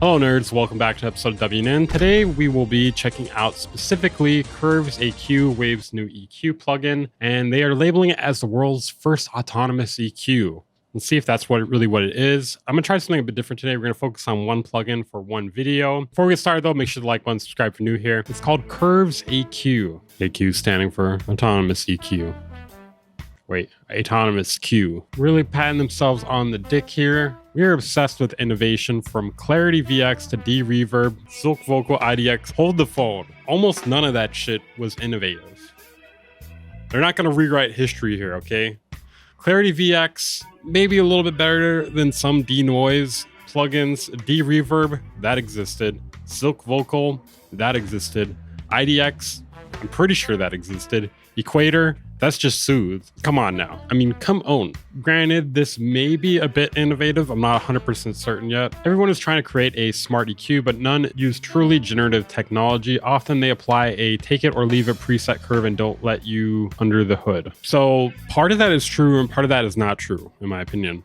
Hello nerds, welcome back to episode of WNN. Today we will be checking out specifically Curves AQ, Wave's new EQ plugin, and they are labeling it as the world's first autonomous EQ. Let's see if that's what it is. I'm gonna try something a bit different today. We're gonna focus on one plugin for one video. Before we get started though, make sure to like button, subscribe if you're new here. It's called Curves AQ. AQ standing for autonomous EQ. Wait, autonomous Q. Really patting themselves on the dick here. We're obsessed with innovation from Clarity VX to D-Reverb, Silk Vocal IDX, hold the phone. Almost none of that shit was innovative. They're not gonna rewrite history here, okay? Clarity VX, maybe a little bit better than some denoise plugins. D-Reverb, that existed. Silk Vocal, that existed. IDX, I'm pretty sure that existed. Equator, that's just Soothe. Come on now. I mean, come on. Granted, this may be a bit innovative. I'm not 100% certain yet. Everyone is trying to create a smart EQ, but none use truly generative technology. Often they apply a take it or leave it preset curve and don't let you under the hood. So part of that is true and part of that is not true, in my opinion.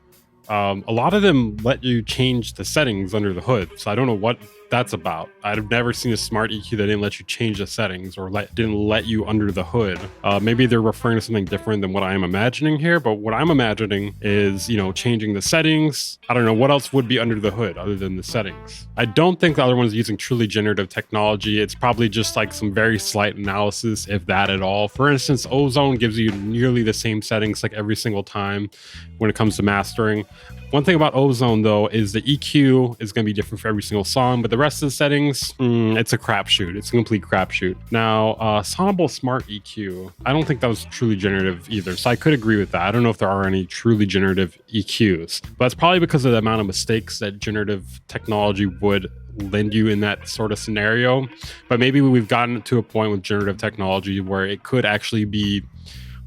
A lot of them let you change the settings under the hood. So I don't know what that's about. I've never seen a smart EQ that didn't let you change the settings or didn't let you under the hood. Maybe they're referring to something different than what I'm imagining here, but what I'm imagining is, changing the settings. I don't know what else would be under the hood other than the settings. I don't think the other one is using truly generative technology. It's probably just like some very slight analysis, if that at all. For instance, Ozone gives you nearly the same settings like every single time when it comes to mastering. One thing about Ozone, though, is the EQ is going to be different for every single song, but the rest of the settings, it's a crapshoot. It's a complete crapshoot. Now, Sonable Smart EQ, I don't think that was truly generative either, so I could agree with that. I don't know if there are any truly generative EQs, but it's probably because of the amount of mistakes that generative technology would lend you in that sort of scenario. But maybe we've gotten to a point with generative technology where it could actually be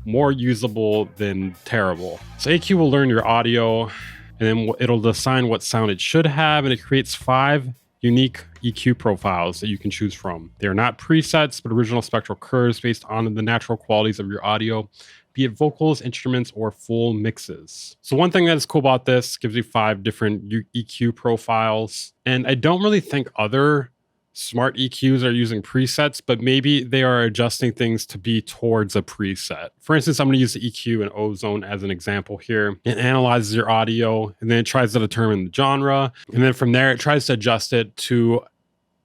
more usable than terrible. So AQ will learn your audio, and then it'll assign what sound it should have, and it creates 5 unique EQ profiles that you can choose from. They are not presets, but original spectral curves based on the natural qualities of your audio, be it vocals, instruments, or full mixes. So one thing that is cool about this, gives you 5 different EQ profiles, and I don't really think other smart EQs are using presets, but maybe they are adjusting things to be towards a preset. For instance, I'm going to use the EQ in Ozone as an example here. It analyzes your audio, and then it tries to determine the genre. And then from there, it tries to adjust it to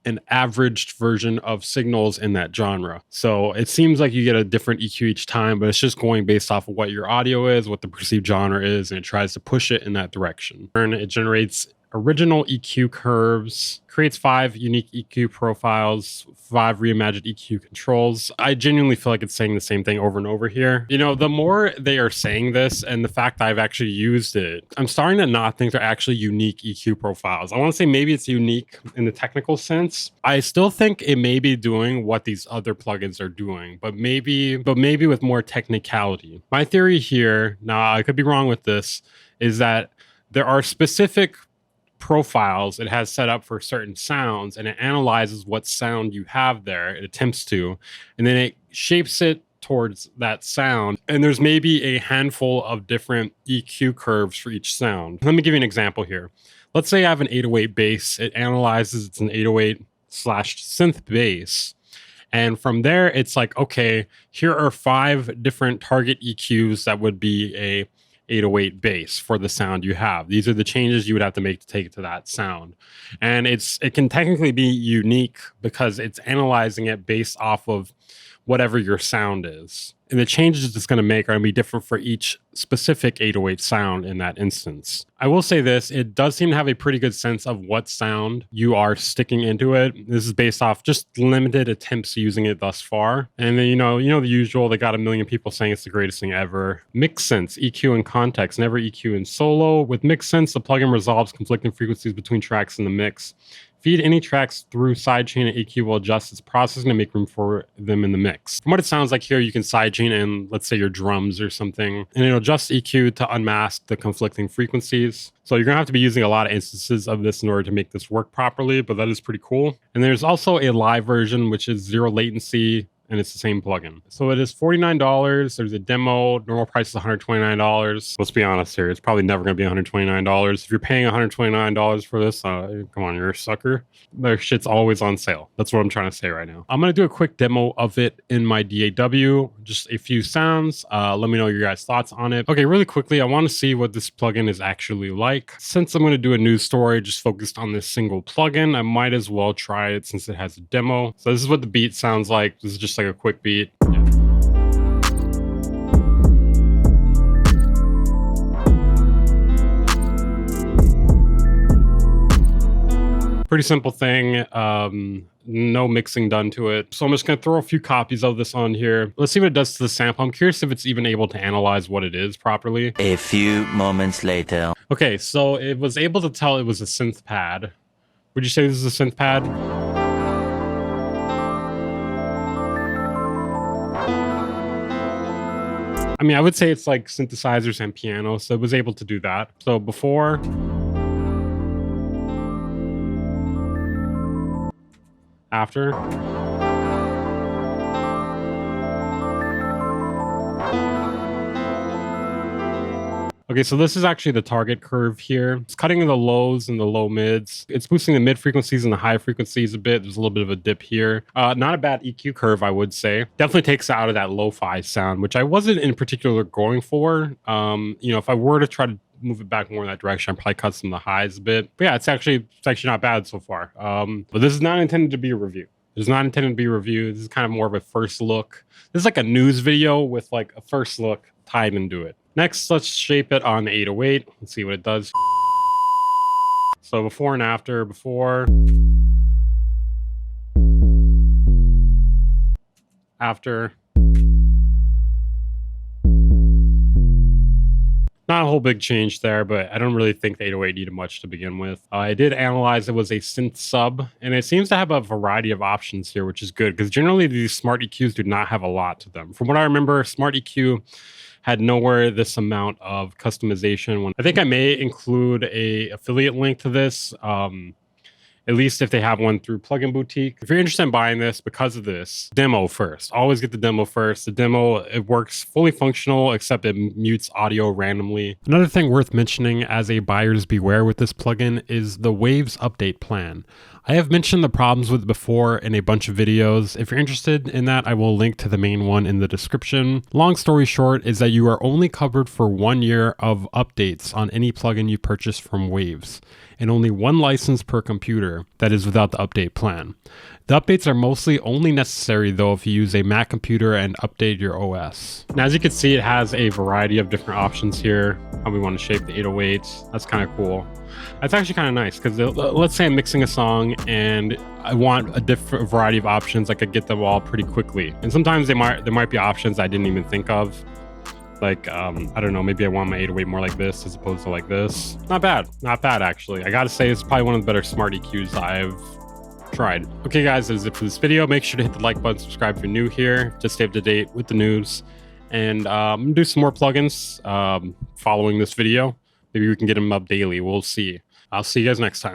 an averaged version of signals in that genre. So it seems like you get a different EQ each time, but it's just going based off of what your audio is, what the perceived genre is, and it tries to push it in that direction. And it generates original EQ curves, creates 5 unique EQ profiles, 5 reimagined EQ controls. I genuinely feel like it's saying the same thing over and over here. The more they are saying this and the fact that I've actually used it, I'm starting to not think they're actually unique EQ profiles. I want to say maybe it's unique in the technical sense. I still think it may be doing what these other plugins are doing, but maybe with more technicality. My theory here, now I could be wrong with this, is that there are specific profiles it has set up for certain sounds, and it analyzes what sound you have there, it attempts to, and then it shapes it towards that sound. And there's maybe a handful of different EQ curves for each sound. Let me give you an example here. Let's say I have an 808 bass. It analyzes it's an 808/synth bass. And from there, it's like, okay, here are 5 different target EQs that would be a 808 bass for the sound you have. These are the changes you would have to make to take it to that sound. And it can technically be unique because it's analyzing it based off of whatever your sound is. And the changes it's going to make are going to be different for each specific 808 sound in that instance. I will say this, it does seem to have a pretty good sense of what sound you are sticking into it. This is based off just limited attempts using it thus far. And then, the usual, they got a million people saying it's the greatest thing ever. MixSense, EQ in context, never EQ in solo. With MixSense, the plugin resolves conflicting frequencies between tracks in the mix. Feed any tracks through sidechain, and EQ will adjust its processing to make room for them in the mix. From what it sounds like here, you can sidechain in, let's say, your drums or something, and it'll adjust EQ to unmask the conflicting frequencies. So you're going to have to be using a lot of instances of this in order to make this work properly, but that is pretty cool. And there's also a live version, which is 0 latency, and it's the same plugin. So it is $49. There's a demo. Normal price is $129. Let's be honest here. It's probably never going to be $129. If you're paying $129 for this, come on, you're a sucker. Their shit's always on sale. That's what I'm trying to say right now. I'm going to do a quick demo of it in my DAW. Just a few sounds. Let me know your guys' thoughts on it. Okay, really quickly, I want to see what this plugin is actually like. Since I'm going to do a news story just focused on this single plugin, I might as well try it since it has a demo. So this is what the beat sounds like. This is just like a quick beat. Yeah. Pretty simple thing. No mixing done to it. So I'm just going to throw a few copies of this on here. Let's see what it does to the sample. I'm curious if it's even able to analyze what it is properly. A few moments later. Okay, so it was able to tell it was a synth pad. Would you say this is a synth pad? I mean, I would say it's like synthesizers and piano, so it was able to do that. So before... after. Okay, so this is actually the target curve here. It's cutting the lows and the low mids. It's boosting the mid frequencies and the high frequencies a bit. There's a little bit of a dip here. Not a bad EQ curve, I would say. Definitely takes it out of that lo-fi sound, which I wasn't in particular going for. You know, if I were to try to move it back more in that direction, I'd probably cut some of the highs a bit. But yeah, it's actually not bad so far. But this is not intended to be a review. It's not intended to be a review. This is kind of more of a first look. This is like a news video with like a first look tied into it. Next, let's shape it on the 808. Let's see what it does. So before and after, before. After. Not a whole big change there, but I don't really think the 808 needed much to begin with. I did analyze it was a synth sub, and it seems to have a variety of options here, which is good, because generally these smart EQs do not have a lot to them. From what I remember, smart EQ had nowhere this amount of customization. I think I may include a affiliate link to this, at least if they have one through Plugin Boutique. If you're interested in buying this because of this, demo first. Always get the demo first. The demo, it works fully functional, except it mutes audio randomly. Another thing worth mentioning as a buyer's beware with this plugin is the Waves update plan. I have mentioned the problems with it before in a bunch of videos. If you're interested in that, I will link to the main one in the description. Long story short is that you are only covered for 1 year of updates on any plugin you purchase from Waves, and only 1 license per computer that is without the update plan. The updates are mostly only necessary though if you use a Mac computer and update your OS. Now, as you can see, it has a variety of different options here. How we want to shape the 808s. That's kind of cool. That's actually kind of nice because let's say I'm mixing a song and I want a different variety of options. I could get them all pretty quickly. And sometimes there might be options I didn't even think of. Like, I don't know, maybe I want my 808 more like this as opposed to like this. Not bad actually. I gotta say it's probably one of the better smart EQs I've tried. Okay guys, that is it for this video. Make sure to hit the like button, subscribe if you're new here, just stay up to date with the news. And I'm gonna do some more plugins following this video. Maybe we can get them up daily. We'll see. I'll see you guys next time.